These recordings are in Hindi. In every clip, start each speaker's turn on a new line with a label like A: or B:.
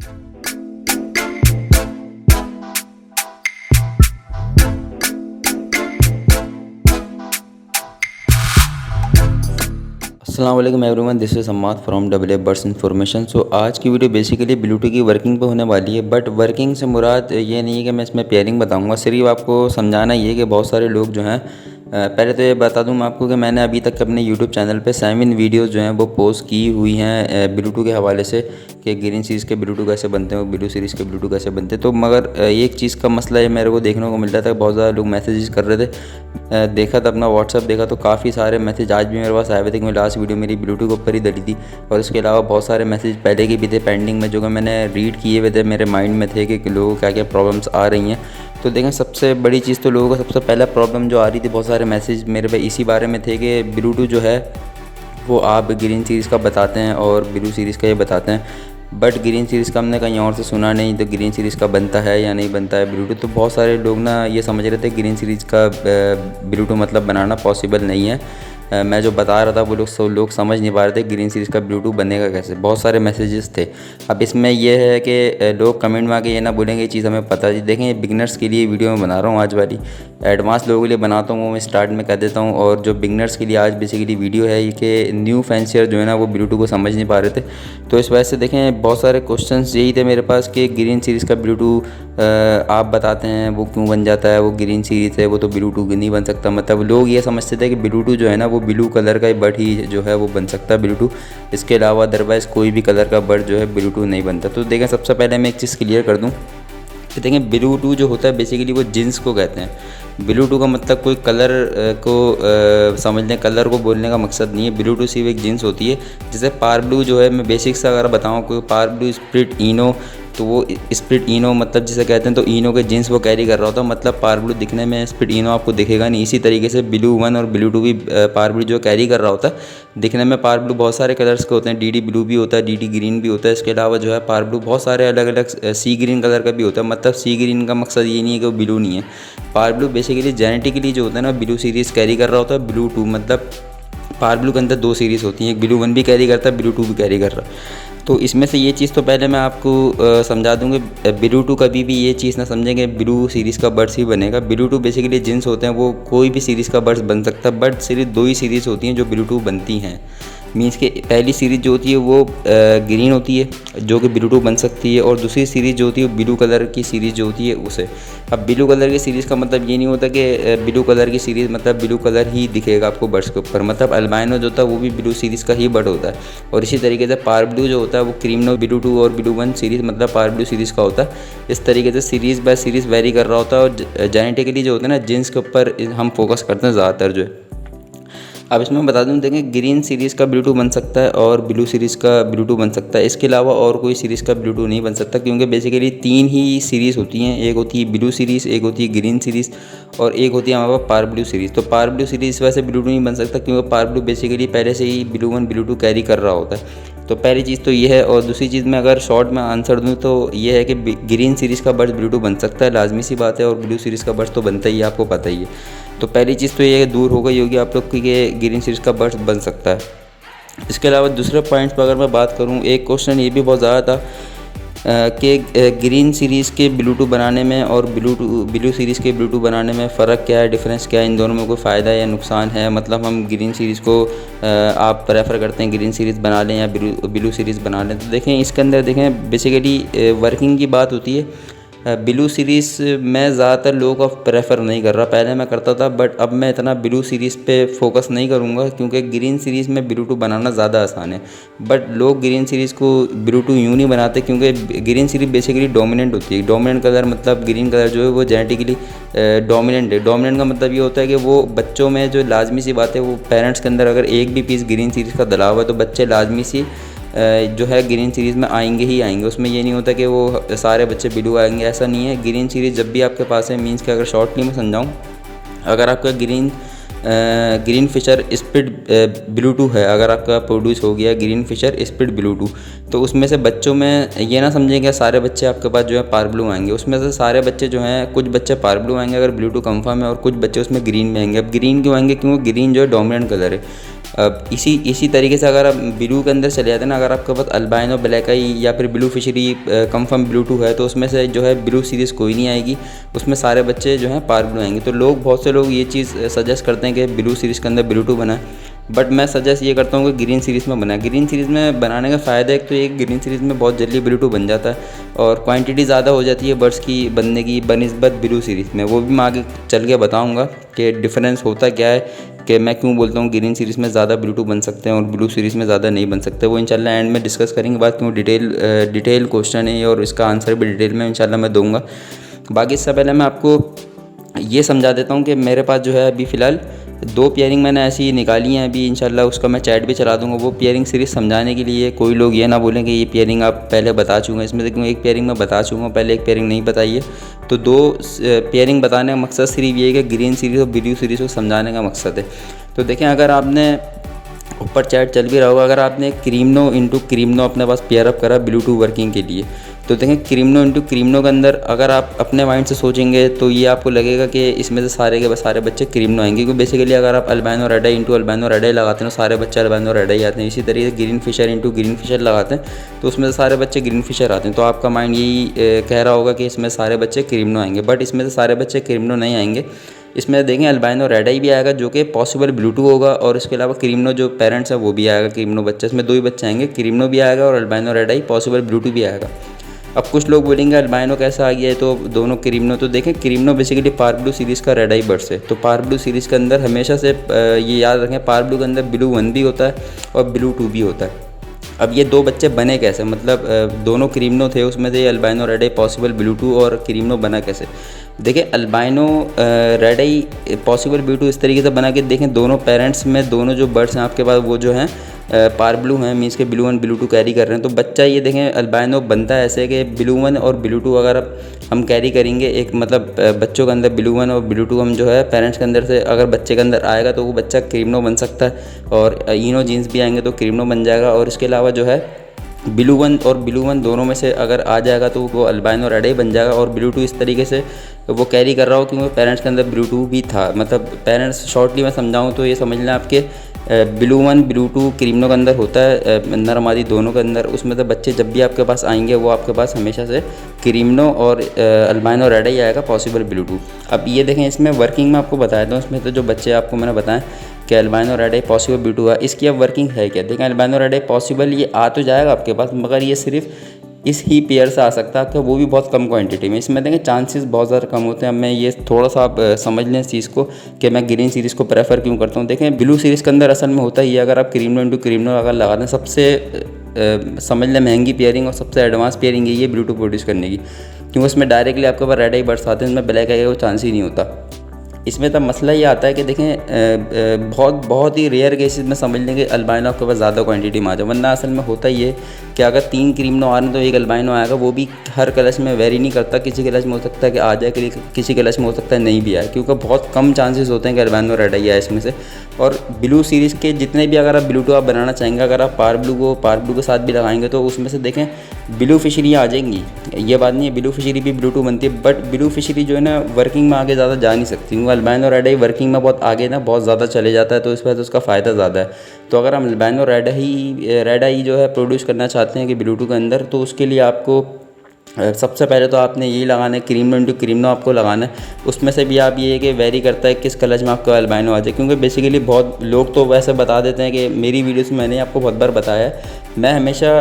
A: अस्सलाम वालेकुम everyone, this is Ammad from double A birds information. So आज की वीडियो बेसिकली ब्लूटूथ की वर्किंग पे होने वाली है। बट वर्किंग से मुराद ये नहीं है कि मैं इसमें पेयरिंग बताऊंगा, सिर्फ आपको समझाना ये है कि बहुत सारे लोग जो हैं पहले तो ये बता दूं मैं आपको कि मैंने अभी तक अपने यूट्यूब चैनल पे 7 वीडियोस जो हैं वो पोस्ट की हुई हैं ब्लूटूथ के हवाले से कि ग्रीन सीरीज़ के ब्लूटूथ कैसे बनते हैं और ब्लू सीरीज़ के ब्लूटूथ कैसे बनते हैं। तो मगर एक चीज़ का मसला ये मेरे को देखने को मिल रहा था, बहुत ज़्यादा लोग मैसेजेस कर रहे थे। देखा तो अपना व्हाट्सअप देखा तो काफ़ी सारे मैसेज आज भी मेरे पास आए हुए थे कि मैं लास्ट वीडियो मेरी ब्लूटूथ के ऊपर ही डली थी। और इसके अलावा बहुत सारे मैसेज पहले के भी थे पेंडिंग में, जो कि मैंने रीड किए हुए थे, मेरे माइंड में थे कि लोगों को क्या क्या प्रॉब्लम्स आ रही हैं। तो देखें, सबसे बड़ी चीज़ तो लोगों का सबसे पहला प्रॉब्लम जो आ रही थी, बहुत सारे मैसेज मेरे पे इसी बारे में थे कि ब्लूटूथ जो है वो आप ग्रीन सीरीज़ का बताते हैं और ब्लू सीरीज़ का ये बताते हैं, बट ग्रीन सीरीज़ का हमने कहीं और से सुना नहीं, तो ग्रीन सीरीज़ का बनता है या नहीं बनता है ब्लूटूथ। तो बहुत सारे लोग ना ये समझ रहे थे ग्रीन सीरीज़ का ब्लूटूथ मतलब बनाना पॉसिबल नहीं है। मैं जो बता रहा था वो लोग समझ नहीं पा रहे थे ग्रीन सीरीज़ का ब्लूटूथ बनेगा कैसे। बहुत सारे मैसेजेस थे। अब इसमें यह है कि लोग कमेंट में आके ये ना बोलेंगे ये चीज़ हमें पता है। देखें, ये बिगनर्स के लिए वीडियो मैं बना रहा हूँ आज वाली, एडवांस लोगों के लिए बनाता हूँ वो मैं स्टार्ट में कर देता हूँ। और जो बिगनर्स के लिए आज बेसिकली वीडियो है ये कि न्यू फैंसियर जो है ना वो ब्लूटूथ को समझ नहीं पा रहे थे। तो इस वजह से देखें, बहुत सारे क्वेश्चन यही थे मेरे पास कि ग्रीन सीरीज़ का ब्लूटूथ आप बताते हैं वो क्यों बन जाता है, वो ग्रीन सीरीज़ है वो तो ब्लूटूथ नहीं बन सकता। मतलब लोग ये समझते थे कि ब्लूटूथ जो है ना वो ब्लू कलर का बर्ड ही जो है वो बन सकता है ब्लूटूथ, इसके अलावा अदरवाइज़ कोई भी कलर का बर्ड जो है ब्लूटूथ नहीं बनता। तो देखें, सबसे पहले मैं एक चीज़ क्लियर कर दूं कि देखें, ब्लूटूथ जो होता है बेसिकली वो जिन्स को कहते हैं। ब्लूटूथ का मतलब कोई कलर को समझने, कलर को बोलने का मकसद नहीं है। ब्लूटूथ सिर्फ एक जिन्स होती है। जैसे पार ब्लू जो है, मैं बेसिक सा अगर बताऊँ, कोई पार ब्लू स्प्लिट इनो, तो वो स्प्लिट इनो मतलब जिसे कहते हैं, तो इनो के जीन्स वो कैरी कर रहा होता है। मतलब पार ब्लू दिखने में स्प्लिट इनो आपको दिखेगा नहीं। इसी तरीके से ब्लू वन और ब्लू टू भी पार ब्लू जो कैरी कर रहा होता है दिखने में। पार ब्लू बहुत सारे कलर्स के होते हैं, डीडी ब्लू भी होता है, डीडी ग्रीन भी होता है। इसके अलावा जो है पार ब्लू बहुत सारे अलग अलग सी ग्रीन कलर का भी होता है। मतलब सी ग्रीन का मकसद ये नहीं है कि वो ब्लू नहीं है। पार ब्लू बेसिकली जेनेटिकली जो होता है ना ब्लू सीरीज़ कैरी कर रहा होता है। ब्लू टू मतलब पार ब्लू के अंदर 2 सीरीज़ होती हैं, एक ब्लू वन भी कैरी करता है, ब्लू टू भी कैरी कर रहा है। तो इसमें से ये चीज़ तो पहले मैं आपको समझा दूँगी, ब्लू टू कभी भी ये चीज़ ना समझेंगे ब्लू सीरीज़ का बर्ड्स ही बनेगा। ब्लू टू बेसिकली जिन्स होते हैं, वो कोई भी सीरीज़ का बर्ड्स बन सकता है, बट सिर्फ 2 ही सीरीज़ होती हैं जो ब्लू टू बनती हैं। मीन्स के पहली सीरीज़ जो होती है वो ग्रीन होती है जो कि ब्लू टू बन सकती है, और दूसरी सीरीज़ जो होती है ब्लू कलर की सीरीज़ जो होती है उसे। अब ब्लू कलर की सीरीज़ का मतलब ये नहीं होता कि ब्लू कलर की सीरीज़ मतलब ब्लू कलर ही दिखेगा आपको बर्ड्स के ऊपर। मतलब अल्बाइनो जो होता है वो भी ब्लू सीरीज़ का ही बर्ड होता है। और इसी तरीके से पार ब्लू जो होता है वो क्रीमनो ब्लू टू और ब्लू वन सीरीज़ मतलब पार ब्लू सीरीज़ का होता है। इस तरीके से सीरीज़ बाय सीरीज़ वेरी कर रहा होता है। और जेनेटिकली जो होता है ना जिन्स के ऊपर हम फोकस करते हैं ज़्यादातर जो है। अब इसमें बता दूं, देखें, ग्रीन सीरीज़ का ब्लूटूथ बन सकता है और ब्लू सीरीज़ का ब्लूटूथ बन सकता है। इसके अलावा और कोई सीरीज़ का ब्लूटूथ नहीं बन सकता, क्योंकि बेसिकली 3 ही सीरीज़ होती हैं। एक होती है ब्लू सीरीज़, एक होती है ग्रीन सीरीज़ और एक होती है हमारे पास पार ब्लू सीरीज़। तो पार ब्लू सीरीज़ वैसे ब्लूटूथ नहीं बन सकता, क्योंकि पार ब्लू बेसिकली पहले से ही blue one blue two carry कर रहा होता है। तो पहली चीज़ तो ये है। और दूसरी चीज़ में अगर शॉर्ट में आंसर दूँ तो ये है कि ग्रीन सीरीज़ का बर्ड्स ब्लूटूथ बन सकता है, लाजमी सी बात है, और ब्लू सीरीज़ का बर्ड्स तो बनता ही है, आपको पता ही है। तो पहली चीज़ तो ये दूर हो गई होगी आप लोग की कि ग्रीन सीरीज़ का बर्ड्स बन सकता है। इसके अलावा दूसरे पॉइंट्स पर अगर मैं बात करूँ, एक क्वेश्चन ये भी बहुत ज़्यादा था कि ग्रीन सीरीज़ के ब्लूटूथ बनाने में और ब्लू सीरीज़ के ब्लूटूथ बनाने में फ़र्क क्या है, डिफरेंस क्या है, इन दोनों में कोई फ़ायदा या नुकसान है। मतलब हम ग्रीन सीरीज़ को आप प्रेफर करते हैं ग्रीन सीरीज़ बना लें या ब्लू सीरीज़ बना लें। तो देखें, इसके अंदर देखें बेसिकली वर्किंग की बात होती है। ब्लू सीरीज़ मैं ज़्यादातर लोगों को प्रेफर नहीं कर रहा। पहले मैं करता था, बट अब मैं इतना ब्लू सीरीज़ पे फोकस नहीं करूँगा, क्योंकि ग्रीन सीरीज़ में ब्लूटूथ बनाना ज़्यादा आसान है। बट लोग ग्रीन सीरीज़ को ब्लूटूथ यूँ नहीं बनाते, क्योंकि ग्रीन सीरीज़ बेसिकली डोमिनेंट होती है। डोमिनेंट कलर मतलब ग्रीन कलर जो है वो जेनेटिकली डोमिनेंट है। डोमिनेंट का मतलब ये होता है कि वो बच्चों में जो लाजमी सी बात है, वो पेरेंट्स के अंदर अगर एक भी पीस ग्रीन सीरीज़ का डला हुआ है तो बच्चे लाजमी सी जो है ग्रीन सीरीज़ में आएंगे ही आएंगे। उसमें ये नहीं होता कि वो सारे बच्चे ब्लू आएंगे, ऐसा नहीं है। ग्रीन सीरीज़ जब भी आपके पास है, मीन्स कि अगर शॉर्टली मैं समझाऊँ, अगर आपका ग्रीन फिशर स्प्लिट ब्लूटूथ है, अगर आपका प्रोड्यूस हो गया ग्रीन फिशर स्प्लिट ब्लूटूथ, तो उसमें से बच्चों में ये ना समझेंगे सारे बच्चे आपके पास जो है पार ब्लू आएंगे। उसमें से सारे बच्चे जो हैं, कुछ बच्चे पार ब्लू आएंगे अगर ब्लूटूथ कंफर्म है, और कुछ बच्चे उसमें ग्रीन में आएंगे। अब ग्रीन क्यों आएंगे? क्योंकि ग्रीन जो है डोमिनेंट कलर है। अब इसी तरीके से अगर आप ब्लू के अंदर चले जाते हैं ना, अगर आपके पास अल्बाइनो ब्लैक आई या फिर blue fishery confirm blue two है, तो उसमें से जो है ब्लू सीरीज़ कोई नहीं आएगी, उसमें सारे बच्चे जो हैं पार ब्लू आएंगे। तो बहुत से लोग ये चीज़ सजेस्ट करते हैं कि ब्लू सीरीज़ के अंदर ब्लू टू बनाए, बट मैं सजेस्ट ये करता हूँ कि ग्रीन सीरीज़ में बनाए। ग्रीन सीरीज़ में बनाने का फ़ायदा एक तो एक ग्रीन सीरीज़ में बहुत जल्दी ब्लू टू बन जाता है और क्वांटिटी ज़्यादा हो जाती है बर्ड्स की बनने की बनिस्बत ब्लू सीरीज़ में। वो भी मैं आगे चल के बताऊँगा कि डिफरेंस होता क्या है, कि मैं क्यों बोलता हूँ ग्रीन सीरीज़ में ज़्यादा ब्लू टू बन सकते हैं और ब्लू सीरीज़ में ज़्यादा नहीं बन सकते। वो इंशाल्लाह एंड में डिस्कस करेंगे बात, क्यों डिटेल क्वेश्चन है और इसका आंसर भी डिटेल में इंशाल्लाह मैं दूँगा। बाकी इससे पहले मैं आपको ये समझा देता हूँ कि मेरे पास जो है अभी फ़िलहाल 2 पेयरिंग मैंने ऐसी निकाली हैं अभी, इंशाल्लाह उसका मैं चैट भी चला दूँगा। वो पेयरिंग सीरीज़ समझाने के लिए कोई लोग ये ना बोलें कि ये पेयरिंग आप पहले बता चुके हैं। इसमें से क्यों एक पेयरिंग मैं बता चुका हूँ, पहले एक पेयरिंग नहीं बताई है। तो 2 पेयरिंग बताने का मकसद सिर्फ ये है कि ग्रीन सीरीज़ और ब्लू सीरीज़ को समझाने का मकसद है। तो देखें, अगर आपने ऊपर चैट चल भी रहा होगा, अगर आपने क्रीमनो इंटू क्रीमनो अपने पास पेयर अप करा ब्लू टू वर्किंग के लिए, तो देखें क्रीमनो इंटू क्रीमनो के अंदर अगर आप अपने माइंड से सोचेंगे तो ये आपको लगेगा कि इसमें से सारे के सारे बच्चे क्रीमनो आएंगे, क्योंकि बेसिकली अगर आप अल्बाइनो रेड आई इंटू अल्बाइनो रेड आई लगाते हैं तो सारे बच्चे अल्बाइनो रेड आई आते हैं। इसी तरीके से green fisher into green fisher लगाते हैं तो उसमें से सारे बच्चे ग्रीन फिशर आते हैं। तो आपका माइंड यही कह रहा होगा कि इसमें सारे बच्चे क्रीमनो आएंगे, बट इसमें से सारे बच्चे क्रीमनो नहीं आएंगे। इसमें देखें अल्बाइनो रेड आई भी आएगा जो कि पॉसिबल ब्लू टू होगा, और इसके अलावा क्रीमनो जो पेरेंट्स है वो भी आएगा, क्रीमनो बच्चे। इसमें 2 ही बच्चे आएंगे, क्रीमनो भी आएगा और albino red eye possible blue two भी आएगा। अब कुछ लोग बोलेंगे अल्बाइनो कैसा आ गया है, तो दोनों क्रीमनो। तो देखें क्रीमनो बेसिकली पार ब्लू सीरीज़ का रेड आई बर्ड्स है। तो पार ब्लू सीरीज़ के अंदर हमेशा से ये याद रखें, पार ब्लू के अंदर ब्लू 1 भी होता है और ब्लू 2 भी होता है। अब ये 2 बच्चे बने कैसे, मतलब दोनों क्रीमनो थे, उसमें से albino red eye possible blue two और क्रीमनो बना कैसे। देखिए albino red eye possible blue two इस तरीके से बना के देखें, दोनों पेरेंट्स में दोनों जो बर्ड्स हैं आपके पास वो जो हैं पार ब्लू हैं, मीन्स के ब्लू 1 ब्लू 2 कैरी कर रहे हैं। तो बच्चा ये देखें अल्बाइनो बनता है ऐसे कि ब्लू 1 और ब्लू 2 अगर हम कैरी करेंगे, एक मतलब बच्चों के अंदर ब्लू 1 और ब्लू 2 हम जो है पेरेंट्स के अंदर से अगर बच्चे के अंदर आएगा तो वो बच्चा क्रीमनो बन सकता है, और इनो जीन्स भी आएंगे तो क्रीमनो बन जाएगा। और इसके अलावा जो है ब्लू 1 और ब्लू 1 दोनों में से अगर आ जाएगा तो वो अल्बाइनो रेड आई बन जाएगा। और ब्लू 2 इस तरीके से वो कैरी कर रहा हो क्योंकि पेरेंट्स के अंदर ब्लू 2 भी था। मतलब पेरेंट्स शॉर्टली मैं समझाऊँ तो ये समझ लें आपके ब्लू 1 ब्लू 2 क्रीमनो के अंदर होता है, नर मादी दोनों के अंदर। उसमें तो बच्चे जब भी आपके पास आएंगे वो आपके पास हमेशा से क्रीमनो और अल्बाइनो रेड आई आएगा पॉसिबल ब्लू 2। अब ये देखें इसमें वर्किंग में आपको बताया था, उसमें तो जो बच्चे आपको मैंने बताएं कि albino red eye possible blue 2 है, इसकी अब वर्किंग है क्या। देखें अल्बाइनो रेड आई पॉसिबल ये आ तो जाएगा आपके पास, मगर ये सिर्फ इस ही पेयर से आ सकता है आपका, वो भी बहुत कम क्वांटिटी में। इसमें देखें चांसेस बहुत ज़्यादा कम होते हैं। अब मैं ये थोड़ा सा आप समझ लें इस चीज़ को कि मैं ग्रीन सीरीज़ को प्रेफर क्यों करता हूँ। देखें ब्लू सीरीज़ के अंदर असल में होता ही है, अगर आप क्रीमनो इंटू क्रीमनो अगर लगाते हैं, सबसे समझ लें महंगी पेयरिंग और सबसे एडवांस पेयरिंग यही है ब्लू टू प्रोड्यूस करने की, क्योंकि उसमें डायरेक्टली आपके पास रेड आई बर्ड्स आते हैं, इसमें ब्लैक आई का चांस ही नहीं होता। इसमें तब मसला ये आता है कि देखें बहुत ही रेयर केसेस में समझ लेंगे अल्बाइनो आपके पास ज़्यादा क्वांटिटी में आ जाए, वरना असल में होता ही है कि अगर 3 क्रीमनो आ रहे हैं तो एक अल्बाइनो आएगा। वो भी हर क्लच में वेरी नहीं करता, किसी क्लच में हो सकता है कि आ जाए, किसी क्लच में हो सकता है नहीं भी आए, क्योंकि बहुत कम चांसेस होते हैं कि अल्बाइनो रेड आई आए इसमें से। और ब्लू सीरीज़ के जितने भी अगर आप ब्लू टू आप बनाना चाहेंगे, अगर आप पार ब्लू के साथ भी लगाएंगे तो उसमें से देखें ब्लू फिशरी आ जाएंगी, ये बात नहीं है, ब्लू फिशरी भी ब्लू टू बनती है, बट ब्लू फिशरी जो है ना वर्किंग में आगे ज़्यादा जा नहीं सकती, क्योंकि अल्बाइनो रेड आई वर्किंग में बहुत आगे ना बहुत ज़्यादा चले जाता है, तो इस वजह से उसका फ़ायदा ज़्यादा है। तो अगर हम अल्बाइनो रेड आई जो है प्रोड्यूस करना चाहते हैं कि ब्लू टू के अंदर, तो उसके लिए आपको सबसे पहले तो आपने यही लगाना है, क्रीमनो इंटू क्रीमनो आपको लगाना है। उसमें से भी आप ये है कि वेरी करता है किस कलच में आपका अल्बाइनो आ जाए, क्योंकि बेसिकली बहुत लोग तो वैसे बता देते हैं कि मेरी वीडियोस में मैंने आपको बहुत बार बताया है, मैं हमेशा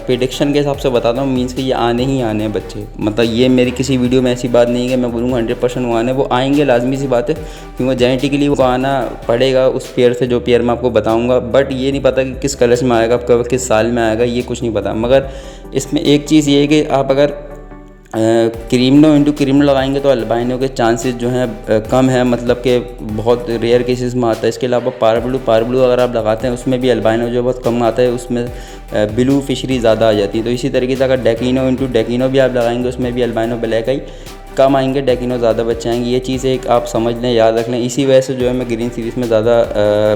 A: प्रेडिक्शन के हिसाब से बताता हूँ, मीन्स कि ये आने ही आने हैं बच्चे। मतलब ये मेरी किसी वीडियो में ऐसी बात नहीं है कि मैं बोलूँगा 100% वो आने, वो आएंगे लाजमी सी बात है, क्योंकि जेनेटिकली वो आना पड़ेगा उस पेयर से जो पेयर मैं आपको बताऊँगा। बट ये नहीं पता कि किस कलच में आएगा, आपका किस साल में आएगा, ये कुछ नहीं पता। मगर इसमें एक चीज़ ये है कि आप अगर क्रीमनो इंटू क्रीमनो लगाएंगे तो अल्बाइनो के चांसेस जो हैं कम है, मतलब कि बहुत रेयर केसेस में आता है। इसके अलावा पार ब्लू अगर आप लगाते हैं उसमें भी अल्बाइनो जो बहुत कम आता है, उसमें ब्लू फिशरी ज़्यादा आ जाती है। तो इसी तरीके से अगर डेकिनो इंटू डेकिनो भी आप लगाएंगे उसमें भी अल्बाइनो ब्लैक आई कम आएंगे, डेकिनो ज़्यादा बच्चे आएंगे। ये चीज़ एक आप समझ लें, याद रख लें। इसी वजह से जो है मैं ग्रीन सीरीज़ में ज़्यादा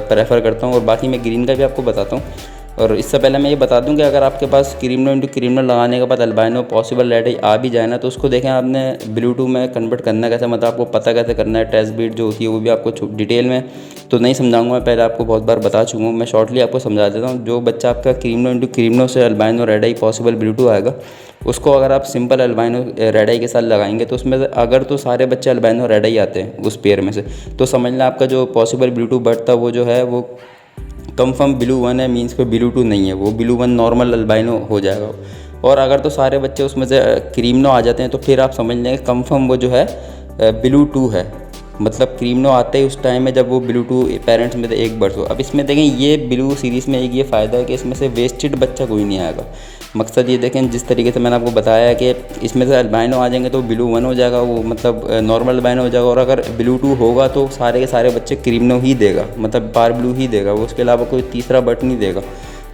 A: प्रेफर करता हूँ। और बाकी मैं ग्रीन का भी आपको बताता हूँ। और इससे पहले मैं ये बता दूं कि अगर आपके पास क्रीमनो इंटू क्रीमनो लगाने के बाद अल्बाइनो पॉसिबल रेड आई आ भी जाए ना, तो उसको देखें आपने ब्लू में कन्वर्ट करना कैसे, मतलब आपको पता कैसे करना है। टेस्ट बीट जो होती है वो भी आपको डिटेल में तो नहीं समझाऊंगा, मैं पहले आपको बहुत बार बता चुका हूँ। मैं शॉर्टली आपको समझा देता हूँ। जो बच्चा आपका क्रीमनो इंटू क्रीमनो से albino red eye possible blue आएगा, उसको अगर आप सिंपल अल्बाइनो रेड आई के साथ लगाएंगे तो उसमें अगर तो सारे बच्चे अल्बाइनो रेड आई आते हैं उस पेयर में से, तो समझ लें आपका जो पॉसिबल ब्लू बर्ड था वो जो है वो कंफर्म ब्लू 1 है, मीन्स को ब्लू 2 नहीं है, वो ब्लू 1 नॉर्मल अल्बाइनो हो जाएगा। और अगर तो सारे बच्चे उसमें से क्रीमनो आ जाते हैं तो फिर आप समझ लेंगे कंफर्म वो जो है ब्लू 2 है। मतलब क्रीमनो आते ही उस टाइम में जब वो ब्लू 2 पेरेंट्स में एक बर्थ हो। अब इसमें देखें ये ब्लू सीरीज़ में एक ये फ़ायदा है कि इसमें से वेस्टेड बच्चा कोई नहीं आएगा। मकसद ये देखें जिस तरीके से मैंने आपको बताया कि इसमें से अल्बाइनो आ जाएंगे तो ब्लू 1 हो जाएगा, वो मतलब नॉर्मल अल्बाइनो हो जाएगा। और अगर ब्लू 2 होगा तो सारे के सारे बच्चे क्रीमनो ही देगा, मतलब पार ब्लू ही देगा वो, उसके अलावा कोई तीसरा बट नहीं देगा।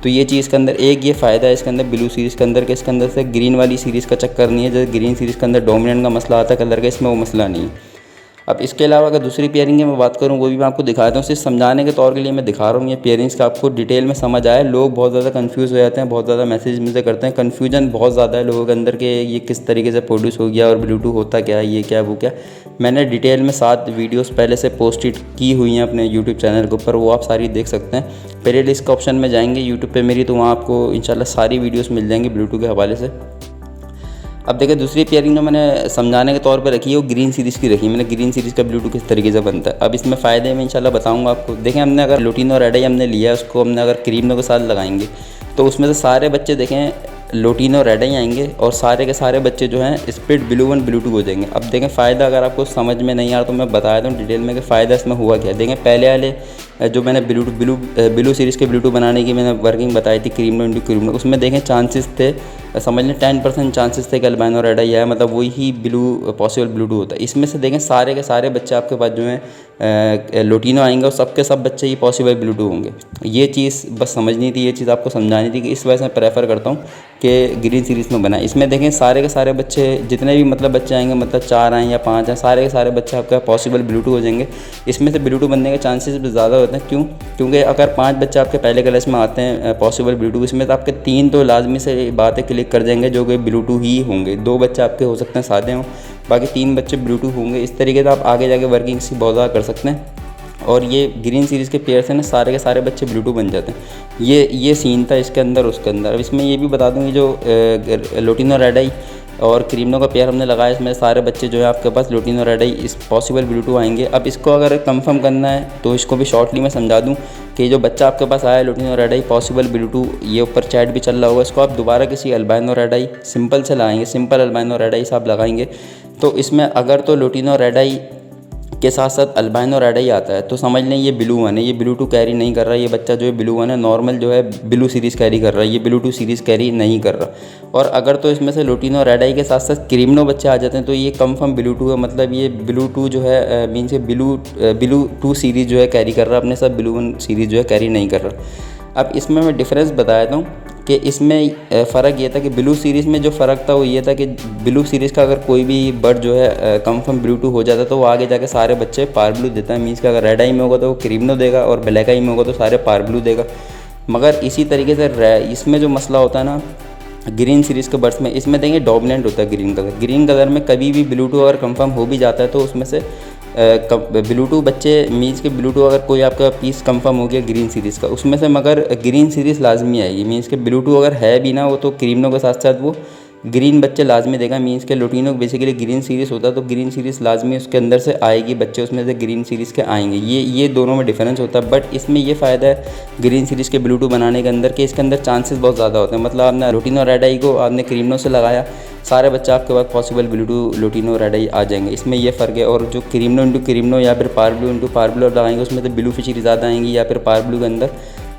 A: तो ये चीज़ के अंदर एक ये फ़ायदा है इसके अंदर ब्लू सीरीज़ के अंदर, कि इसके अंदर से ग्रीन वाली सीरीज़ का चक्कर नहीं है। जैसे ग्रीन सीरीज़ के अंदर डोमिनेंट का मसला आता है कलर का, इसमें वो मसला नहीं है। अब इसके अलावा अगर दूसरी पेयरिंग की मैं बात करूँ वो भी मैं आपको दिखाता हूँ, सिर्फ समझाने के तौर के लिए मैं दिखा रहा हूँ। ये पेयरिंग्स का आपको डिटेल में समझ आए। लोग बहुत ज़्यादा कंफ्यूज हो जाते हैं, बहुत ज़्यादा मैसेज मुझसे करते हैं, कन्फ्यूजन बहुत ज़्यादा है लोगों के अंदर के ये किस तरीके से प्रोड्यूस हो गया और ब्लू होता क्या है, ये क्या वो क्या। मैंने डिटेल में 7 वीडियोज़ पहले से पोस्टेड की हुई हैं अपने यूट्यूब चैनल के ऊपर, वो आप सारी देख सकते हैं। प्ले लिस्ट का ऑप्शन में जाएंगे यूट्यूब पर मेरी, तो वहाँ आपको इंशाल्लाह सारी वीडियोज़ मिल जाएंगी ब्लू के हवाले से। अब देखिए दूसरी पेयरिंग जो मैंने समझाने के तौर पे रखी है वो ग्रीन सीरीज़ की रखी है मैंने। ग्रीन सीरीज़ का ब्लू किस तरीके से बनता है, अब इसमें फ़ायदे में इंशाल्लाह बताऊंगा आपको। देखें हमने अगर लोटिनो रेड आई हमने लिया है, उसको हमने अगर क्रीमनो के साथ लगाएंगे तो उसमें से सारे बच्चे देखें लोटिनो रेड आई आएंगे और सारे के सारे बच्चे जो हैं स्प्लिट ब्लू 1 ब्लू 2 हो जाएंगे। अब देखें फ़ायदा अगर आपको समझ में नहीं आ रहा तो मैं बताया दूँ डिटेल में कि फ़ायदा इसमें हुआ क्या है। देखें पहले वाले जो मैंने ब्लू सीरीज़ के ब्लू बनाने की मैंने वर्किंग बताई थी क्रीमनो इंटू क्रीमनो, उसमें देखें चांसेस थे, समझ लें 10% चांसेस थे कि अल्बाइनो रेड आई है, मतलब वही ब्लू पॉसिबल ब्लू होता है। इसमें से देखें सारे के सारे बच्चे आपके पास जो हैं लोटिनो आएंगे और सबके सब बच्चे ही पॉसिबल ब्लू होंगे। ये चीज़ बस समझनी थी, ये चीज़ आपको समझानी थी कि इस वजह से मैं प्रेफर करता हूँ कि ग्रीन सीरीज़ में बनाए। इसमें देखें सारे के सारे बच्चे जितने भी मतलब बच्चे आएंगे, मतलब 4 आएँ या 5 आएँ, सारे के सारे बच्चे आपका पॉसिबल ब्लू हो जाएंगे। इसमें से ब्लू बनने के चांसेस भी ज़्यादा होते हैं। क्यों? क्योंकि अगर 5 बच्चे आपके पहले क्लास में आते हैं पॉसिबल ब्लू इसमें, तो आपके 3 तो लाजमी से बातें क्लिक कर जाएंगे जो कि ब्लू ही होंगे। 2 बच्चे आपके हो सकते हैं सादे हों, बाकी 3 बच्चे ब्लू होंगे। इस तरीके से आप आगे जाके वर्किंग से बहुत ज़्यादा कर सकते हैं। और ये ग्रीन सीरीज़ के पेयर से ना सारे के सारे बच्चे ब्लू बन जाते हैं। ये सीन था इसके अंदर उसके अंदर। अब इसमें ये भी बता दूँ, जो लोटिनो रेड आई और क्रीमनो का पेयर हमने लगाया, इसमें सारे बच्चे जो है आपके पास लोटिनो रेड आई इस पॉसिबल ब्लू आएंगे। अब इसको अगर कंफर्म करना है तो इसको भी शॉर्टली मैं समझा दूं कि जो बच्चा आपके पास आया lutino red eye possible blue, ये ऊपर चैट भी चल रहा होगा, इसको आप दोबारा किसी अल्बाइनो रेड आई सिंपल से लगाएंगे, सिंपल अल्बाइनो रेड आई से आप लगाएंगे तो इसमें अगर तो लोटिनो रेड आई के साथ साथ अल्बाइनो रेड आई आता है तो समझ लें ये ब्लू 1 है, ये ब्लू 2 कैरी नहीं कर रहा। ये बच्चा जो है ब्लू 1 है, नॉर्मल जो है ब्लू सीरीज़ कैरी कर रहा है, ये ब्लू 2 सीरीज़ कैरी नहीं कर रहा। और अगर तो इसमें से लोटिनो रेड आई के साथ साथ क्रीमनो बच्चे आ जाते हैं तो ये कंफर्म ब्लू 2 है, मतलब ये ब्लू 2 जो है मीन्स के ब्लू 2 सीरीज़ जो है कैरी कर रहा है, अपने साथ ब्लू 1 सीरीज़ जो है कैरी नहीं कर रहा। अब इसमें मैं डिफरेंस बताया था कि इसमें फ़र्क ये था कि ब्लू सीरीज़ में जो फ़र्क था वो ये था कि ब्लू सीरीज़ का अगर कोई भी बर्ड जो है कंफर्म ब्लू हो जाता तो वो आगे जाके सारे बच्चे पार ब्लू देता है। मीन्स कि अगर रेड आई में होगा तो वो क्रीमनो देगा और ब्लैक आई में होगा तो सारे पार ब्लू देगा। मगर इसी तरीके से इसमें जो मसला होता है ना ग्रीन सीरीज़ के बर्ड्स में, इसमें देंगे डोमिनेंट होता है ग्रीन कलर। ग्रीन कलर में कभी भी ब्लू अगर कंफर्म हो भी जाता है तो उसमें से ब्लू बच्चे मीन्स के ब्लू अगर कोई आपका पीस कंफर्म हो गया ग्रीन सीरीज़ का उसमें से, मगर ग्रीन सीरीज़ लाजमी आएगी। मीन्स के ब्लू अगर है भी ना वो तो क्रीमनो के साथ साथ वो ग्रीन बच्चे लाजमी देगा। मीन्स के लोटिनो बेसिकली ग्रीन सीरीज़ होता है तो ग्रीन सीरीज़ लाजमी उसके अंदर से आएगी, बच्चे उसमें से ग्रीन सीरीज़ के आएंगे। ये दोनों में डिफरेंस होता है। बट इसमें ये फ़ायदा है ग्रीन सीरीज़ के ब्लू बनाने के अंदर कि इसके अंदर चांसेस बहुत ज़्यादा होते हैं। मतलब आपने लोटिनो रेड आई को आपने क्रीमनो से लगाया, सारे बच्चे आपके पास पॉसिबल ब्लू लोटिनो रेड आई आ जाएंगे। इसमें ये फ़र्क है। और जो क्रीमनो इंटू क्रीमनो या फिर पार ब्लू इंटू पार ब्लू लगाएंगे उसमें तो ब्लू फिशरी ज़्यादा आएंगी, या फिर पार ब्लू के अंदर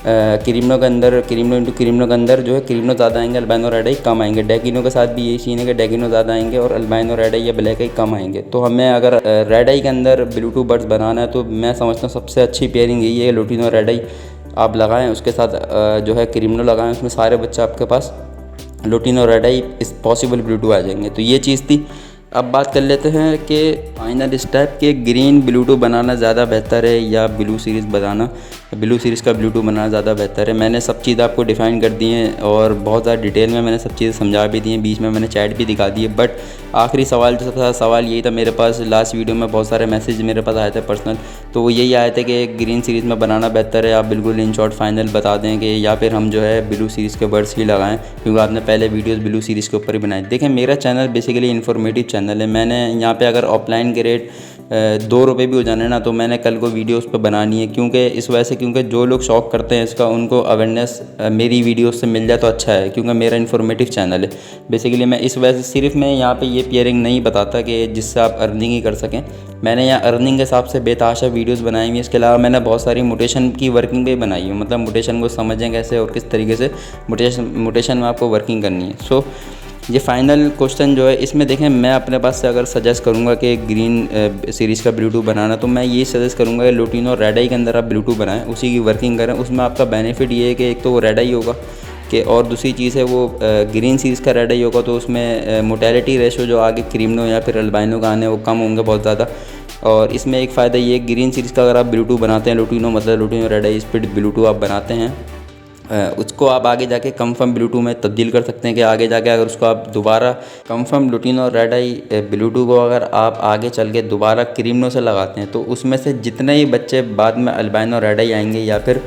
A: क्रीमनो के अंदर क्रीमनो इंटू क्रीमनो के अंदर जो है क्रीमनो ज़्यादा आएंगे, अल्बाइनो रेड आई कम आएंगे। डेकिनो के साथ भी यही सीन है कि डेकिनो ज़्यादा आएंगे और अल्बाइनो रेड आई या ब्लैक आई कम आएंगे। तो हमें अगर रेड आई के अंदर ब्लू बर्ड्स बनाना है तो मैं समझता हूँ सबसे अच्छी पेयरिंग यही है, लोटिनो रेड आई आप लगाएं, उसके साथ जो है क्रीमनो लगाएं, उसमें सारे बच्चे आपके पास लोटिनो रेड आई इस पॉसिबल ब्लू आ जाएंगे। तो ये चीज़ थी। अब बात कर लेते हैं कि फाइनल स्टेप के ग्रीन ब्लूटूथ बनाना ज़्यादा बेहतर है या ब्लू सीरीज़ का ब्लूटूथ बनाना ज़्यादा बेहतर है। मैंने सब चीज़ आपको डिफ़ाइन कर दी है और बहुत ज़्यादा डिटेल में मैंने सब चीज़ें समझा भी दी हैं, बीच में मैंने चैट भी दिखा दी है। बट आखिरी सवाल जो सबसे सवाल यही था मेरे पास, लास्ट वीडियो में बहुत सारे मैसेज मेरे पास आए थे पर्सनल, तो वो यही आए थे कि ग्रीन सीरीज़ में बनाना बेहतर है, आप बिल्कुल इन शॉर्ट फाइनल बता दें कि या फिर हम जो है ब्लू सीरीज़ के बर्ड्स ही लगाएं, क्योंकि आपने पहले वीडियोस ब्लू सीरीज़ के ऊपर ही बनाए। देखें, मेरा चैनल बेसिकली इन्फॉर्मेटिव चैनल है। मैंने यहाँ पे अगर ऑफलाइन के रेट 2 रुपये भी हो जाने ना, तो मैंने कल को वीडियो उस पर बनानी है, क्योंकि इस वजह से, क्योंकि जो लोग शौक करते हैं इसका, उनको अवेयरनेस मेरी वीडियो से मिल जाए तो अच्छा है, क्योंकि मेरा इन्फॉर्मेटिव चैनल है। बेसिकली मैं इस वजह से सिर्फ मैं यहाँ पे ये पेयरिंग नहीं बताता कि जिससे आप अर्निंग ही कर सकें। मैंने यहाँ अर्निंग के हिसाब से बेतहाशा वीडियोस बनाई हुई है। इसके अलावा मैंने बहुत सारी मोटेशन की वर्किंग भी बनाई है, मतलब मोटेशन को समझें कैसे और किस तरीके से मोटेशन में आपको वर्किंग करनी है। सो ये फाइनल क्वेश्चन जो है, इसमें देखें, मैं अपने पास से अगर सजेस्ट करूँगा कि ग्रीन सीरीज़ का ब्लूटूथ बनाना, तो मैं ये सजेस्ट करूँगा कि लुटिनो रेड आई के अंदर आप ब्लूटूथ बनाएं, उसी की वर्किंग करें। उसमें आपका बेनिफिट ये है कि एक तो वो रेड आई होगा कि, और दूसरी चीज़ है वो ग्रीन सीरीज़ का रेड आई होगा, तो उसमें मोटेलिटी रेशो जो आगे क्रीमनो या फिर अल्बाइनो का आने वो कम होंगे बहुत ज़्यादा। और इसमें एक फ़ायदा ये है, ग्रीन सीरीज़ का अगर आप ब्लूटूथ बनाते हैं, लुटिनो मतलब लुटिनो रेड आई स्पीड ब्लूटूथ आप बनाते हैं, उसको आप आगे जाके कन्फर्म ब्लूटूथ में तब्दील कर सकते हैं कि आगे जाके अगर उसको आप दोबारा कन्फर्म लुटिनो रेड आई ब्लूटूथ को अगर आप आगे चल के दोबारा क्रीमनो से लगाते हैं, तो उसमें से जितने ही बच्चे बाद में अल्बाइनो रेड आई आएंगे या फिर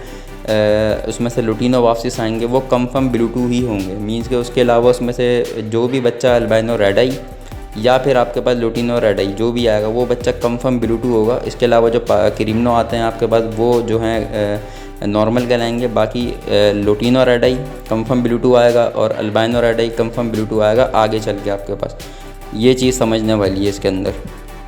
A: उसमें से लुटिनो वापस आएंगे, वो कन्फर्म ब्लूटूथ ही होंगे। मीन्स के उसके अलावा उसमें से जो भी बच्चा अल्बाइनो रेड आई या फिर आपके पास लुटिनो रेड आई जो भी आएगा, वो बच्चा कन्फर्म ब्लूटूथ होगा। इसके अलावा जो क्रीमनो आते हैं आपके पास, वो जो हैं नॉर्मल कहलाएंगे। बाकी lutino red I confirm Bluetooth आएगा और albino red I confirm Bluetooth आएगा आगे चल के आपके पास। ये चीज़ समझने वाली है इसके अंदर।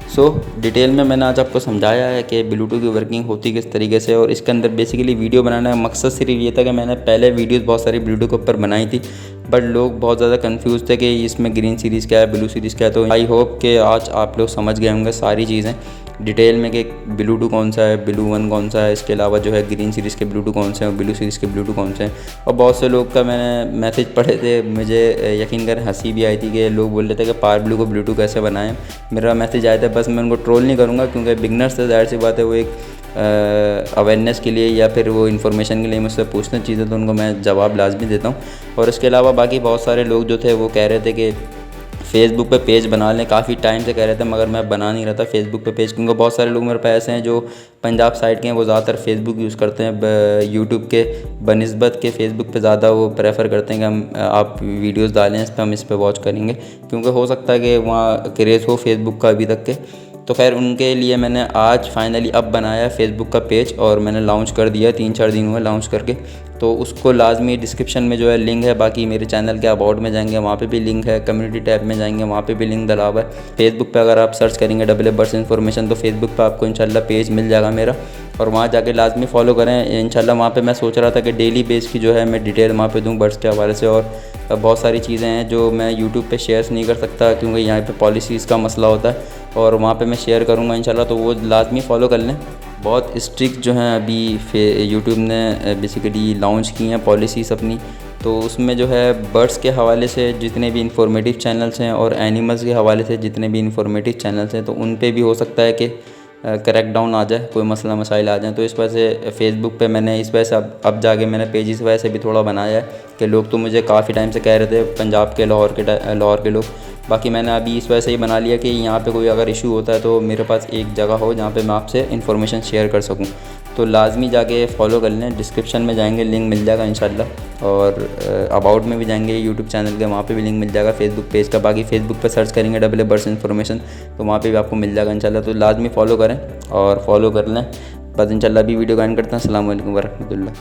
A: सो डिटेल में मैंने आज आपको समझाया है कि ब्लूटूथ की वर्किंग होती किस तरीके से। और इसके अंदर बेसिकली वीडियो बनाने का मकसद सिर्फ ये था कि मैंने पहले वीडियोस बहुत सारी ब्लूटूथ के ऊपर बनाई थी, बट लोग बहुत ज़्यादा कंफ्यूज थे कि इसमें ग्रीन सीरीज़ क्या है, ब्लू सीरीज़ क्या है। तो आई होप कि आज आप लोग समझ गए होंगे सारी चीज़ें डिटेल में कि ब्लूटूथ कौन सा है, ब्लू वन कौन सा है, इसके अलावा जो है ग्रीन सीरीज़ के ब्लूटूथ कौन से हैं और ब्लू सीरीज़ के ब्लूटूथ कौन से हैं। और बहुत से लोग का मैंने मैसेज पढ़े थे, मुझे यकीन कर हंसी भी आई थी कि लोग बोल रहे थे कि पावर ब्लू को ब्लूटूथ कैसे बनाएं। मेरा मैसेज आया था, बस मैं उनको ट्रोल नहीं करूँगा, क्योंकि बिगनर्स से ज़ाहिर सी बात है वो एक अवेयरनेस के लिए या फिर वो इन्फॉर्मेशन के लिए मुझसे पूछने चीज़ें, तो उनको मैं जवाब लाजमी देता हूँ। और इसके अलावा बाकी बहुत सारे लोग जो थे वो कह रहे थे कि फ़ेसबुक पे पेज बना लें, काफ़ी टाइम से कह रहे थे, मगर मैं बना नहीं रहा था फ़ेसबुक पे पेज, क्योंकि बहुत सारे लोग मेरे पास ऐसे हैं जो पंजाब साइड के हैं, वो ज़्यादातर फ़ेसबुक यूज़ करते हैं यूट्यूब के बनिस्बत के। फ़ेसबुक पे ज़्यादा वो प्रेफर करते हैं कि हम आप वीडियोस डालें इस पर, हम इस पर वॉच करेंगे, क्योंकि हो सकता है कि वहाँ क्रेज़ हो फ़ेसबुक का अभी तक के। तो खैर उनके लिए मैंने आज फाइनली अब बनाया फ़ेसबुक का पेज और मैंने लॉन्च कर दिया, 3-4 दिन हुए लॉन्च करके। तो उसको लाजमी डिस्क्रिप्शन में जो है लिंक है, बाकी मेरे चैनल के अबाउट में जाएंगे वहाँ पे भी लिंक है, कम्युनिटी टैब में जाएंगे वहाँ पे भी लिंक डला हुआ है। फेसबुक पे अगर आप सर्च करेंगे डबल बर्ड्स इन्फॉर्मेशन, तो फेसबुक पे आपको इंशाल्लाह पेज मिल जाएगा मेरा, और वहाँ जाके लाजमी फॉलो करें इंशाल्लाह। वहाँ पे मैं सोच रहा था कि डेली बेस की जो है मैं डिटेल वहाँ पे दूँ बर्ड्स के हवाले से, और बहुत सारी चीज़ें हैं जो मैं यूट्यूब पे शेयर नहीं कर सकता, क्योंकि यहाँ पे पॉलिसीज़ का मसला होता है, और वहाँ पे मैं शेयर करूँगा इंशाल्लाह। तो वो लाजमी फ़ॉलो कर लें। बहुत स्ट्रिक्ट जो हैं अभी यूट्यूब ने बेसिकली लॉन्च की हैं पॉलिसीज़ अपनी, तो उसमें जो है बर्ड्स के हवाले से जितने भी इंफॉर्मेटिव चैनल्स हैं और एनिमल्स के हवाले से जितने भी इंफॉर्मेटिव चैनल्स हैं, तो उन पे भी हो सकता है कि करेक्ट डाउन आ जाए, कोई मसला मसाइल आ जाए। तो इस वजह से फ़ेसबुक पे मैंने इस वजह से अब जाके मैंने पेज इस वजह से भी थोड़ा बनाया है कि लोग तो मुझे काफ़ी टाइम से कह रहे थे पंजाब के लाहौर के लोग। बाकी मैंने अभी इस वजह से ही बना लिया कि यहाँ पे कोई अगर इशू होता है तो मेरे पास एक जगह हो जहाँ पे मैं आपसे इन्फॉर्मेशन शेयर कर सकूँ। तो लाजमी जाके फॉलो कर लें, डिस्क्रिप्शन में जाएंगे लिंक मिल जाएगा इंशाल्लाह, और अबाउट में भी जाएंगे यूट्यूब चैनल के, वहाँ पे भी लिंक मिल जाएगा फेसबुक पेज का। बाकी फेसबुक पे सर्च करेंगे डबल बर्ड्स इन्फॉर्मेशन, तो वहाँ पे भी आपको मिल जाएगा इंशाल्लाह। तो लाजमी फॉलो करें और फॉलो कर लें। बस इंशाल्लाह अभी वीडियो का एंड करते हैं। अस्सलाम वालेकुम वरहमतुल्लाह।